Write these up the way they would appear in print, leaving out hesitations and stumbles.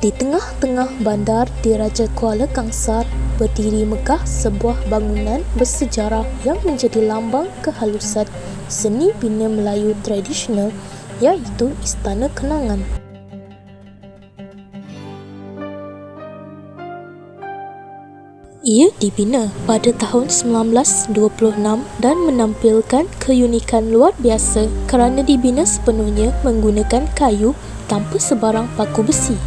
Di tengah-tengah bandar di Raja Kuala Kangsar berdiri megah sebuah bangunan bersejarah yang menjadi lambang kehalusan seni bina Melayu tradisional, iaitu Istana Kenangan. Ia dibina pada tahun 1926 dan menampilkan keunikan luar biasa kerana dibina sepenuhnya menggunakan kayu tanpa sebarang paku besi.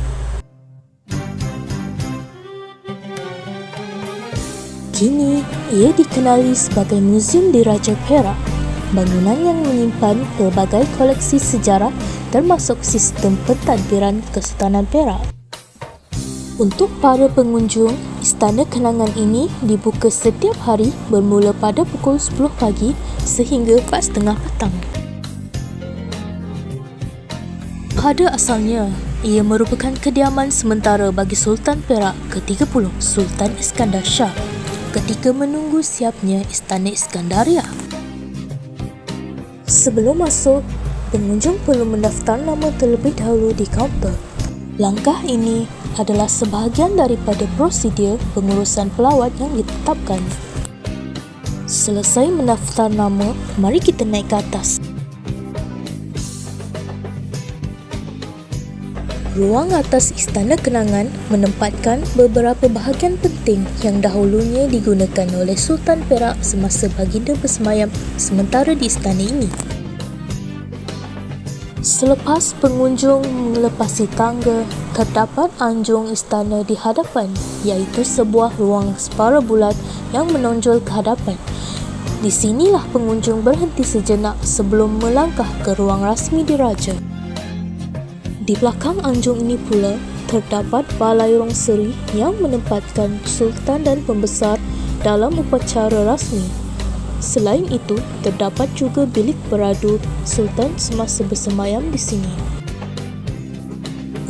Kini, ia dikenali sebagai Muzium Diraja Perak, bangunan yang menyimpan pelbagai koleksi sejarah termasuk sistem pentadbiran Kesultanan Perak. Untuk para pengunjung, Istana Kenangan ini dibuka setiap hari bermula pada pukul 10 pagi sehingga 4.30 petang. Pada asalnya, ia merupakan kediaman sementara bagi Sultan Perak ke-30, Sultan Iskandar Shah, ketika menunggu siapnya Istana Iskandaria. Sebelum masuk, pengunjung perlu mendaftar nama terlebih dahulu di kaunter. Langkah ini adalah sebahagian daripada prosedur pengurusan pelawat yang ditetapkan. Selesai mendaftar nama, mari kita naik ke atas. Ruang atas Istana Kenangan menempatkan beberapa bahagian penting yang dahulunya digunakan oleh Sultan Perak semasa baginda bersemayam sementara di istana ini. Selepas pengunjung melepasi tangga, terdapat anjung istana di hadapan, iaitu sebuah ruang separa bulat yang menonjol ke hadapan. Di sinilah pengunjung berhenti sejenak sebelum melangkah ke ruang rasmi diraja. Di belakang anjung ini pula, terdapat balai rongseri yang menempatkan sultan dan pembesar dalam upacara rasmi. Selain itu, terdapat juga bilik beradu sultan semasa bersemayam di sini.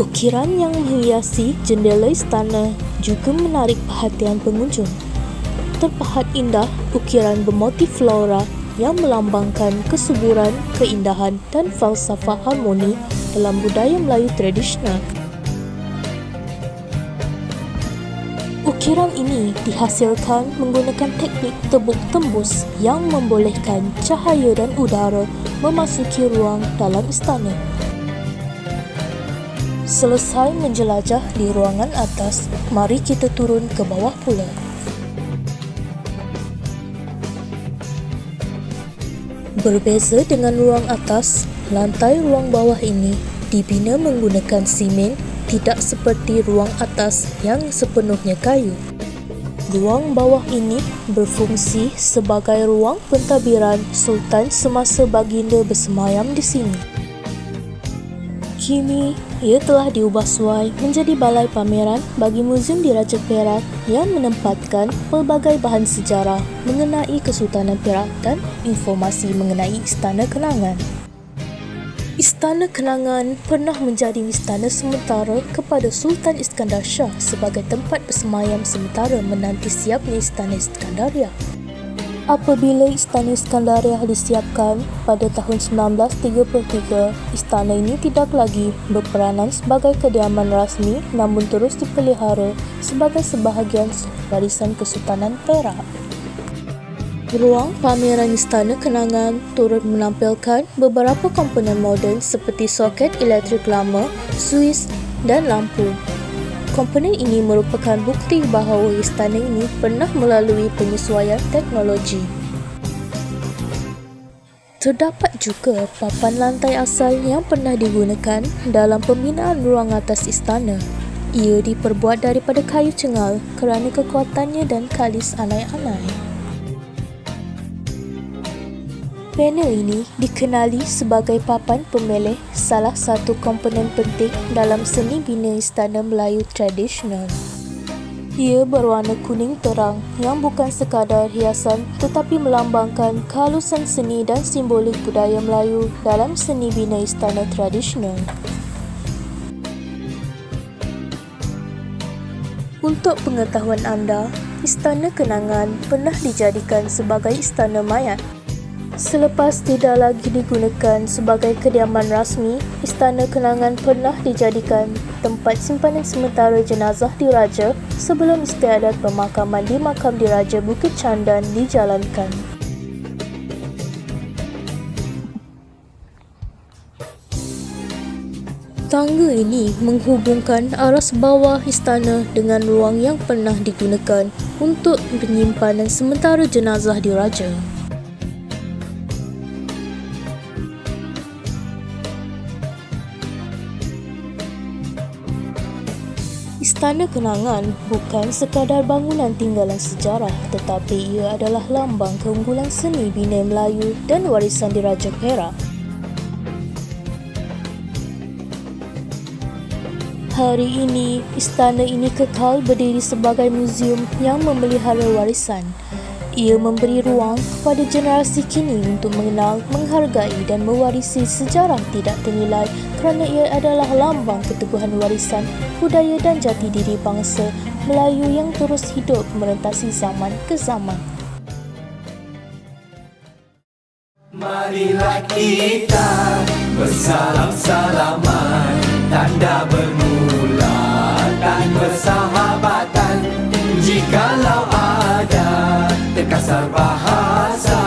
Ukiran yang menghiasi jendela istana juga menarik perhatian pengunjung. Terpahat indah ukiran bermotif flora yang melambangkan kesuburan, keindahan dan falsafah harmoni dalam budaya Melayu tradisional. Ukiran ini dihasilkan menggunakan teknik tebuk tembus yang membolehkan cahaya dan udara memasuki ruang dalam istana. Selesai menjelajah di ruangan atas, mari kita turun ke bawah pula. Berbeza dengan ruang atas, lantai ruang bawah ini dibina menggunakan simen, tidak seperti ruang atas yang sepenuhnya kayu. Ruang bawah ini berfungsi sebagai ruang pentadbiran sultan semasa baginda bersemayam di sini. Kini, ia telah diubah suai menjadi balai pameran bagi Muzium Diraja Perak yang menempatkan pelbagai bahan sejarah mengenai Kesultanan Perak dan informasi mengenai Istana Kenangan. Istana Kenangan pernah menjadi istana sementara kepada Sultan Iskandar Shah sebagai tempat bersemayam sementara menanti siapnya Istana Iskandaria. Apabila Istana Iskandaria disiapkan pada tahun 1933, istana ini tidak lagi berperanan sebagai kediaman rasmi namun terus dipelihara sebagai sebahagian warisan Kesultanan Perak. Ruang pameran Istana Kenangan turut menampilkan beberapa komponen moden seperti soket elektrik lama, suis dan lampu. Komponen ini merupakan bukti bahawa istana ini pernah melalui penyesuaian teknologi. Terdapat juga papan lantai asal yang pernah digunakan dalam pembinaan ruang atas istana. Ia diperbuat daripada kayu cengal kerana kekuatannya dan kalis anai-anai. Panel ini dikenali sebagai papan pemelih, salah satu komponen penting dalam seni bina istana Melayu tradisional. Ia berwarna kuning terang yang bukan sekadar hiasan tetapi melambangkan kehalusan seni dan simbolik budaya Melayu dalam seni bina istana tradisional. Untuk pengetahuan anda, Istana Kenangan pernah dijadikan sebagai istana mayat. Selepas tidak lagi digunakan sebagai kediaman rasmi, Istana Kenangan pernah dijadikan tempat simpanan sementara jenazah diraja sebelum istiadat pemakaman di Makam Diraja Bukit Candan dijalankan. Tangga ini menghubungkan aras bawah istana dengan ruang yang pernah digunakan untuk penyimpanan sementara jenazah diraja. Istana Kenangan bukan sekadar bangunan tinggalan sejarah, tetapi ia adalah lambang keunggulan seni bina Melayu dan warisan Diraja Perak. Hari ini, istana ini kekal berdiri sebagai muzium yang memelihara warisan. Ia memberi ruang kepada generasi kini untuk mengenal, menghargai dan mewarisi sejarah tidak ternilai kerana ia adalah lambang keteguhan warisan, budaya dan jati diri bangsa Melayu yang terus hidup merentasi zaman ke zaman. Marilah kita bersalam-salaman, tanda bermula dan bersahabatan. Jikalau ada terkasar bahasa,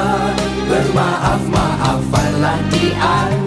bermaaf-maafanlah di antara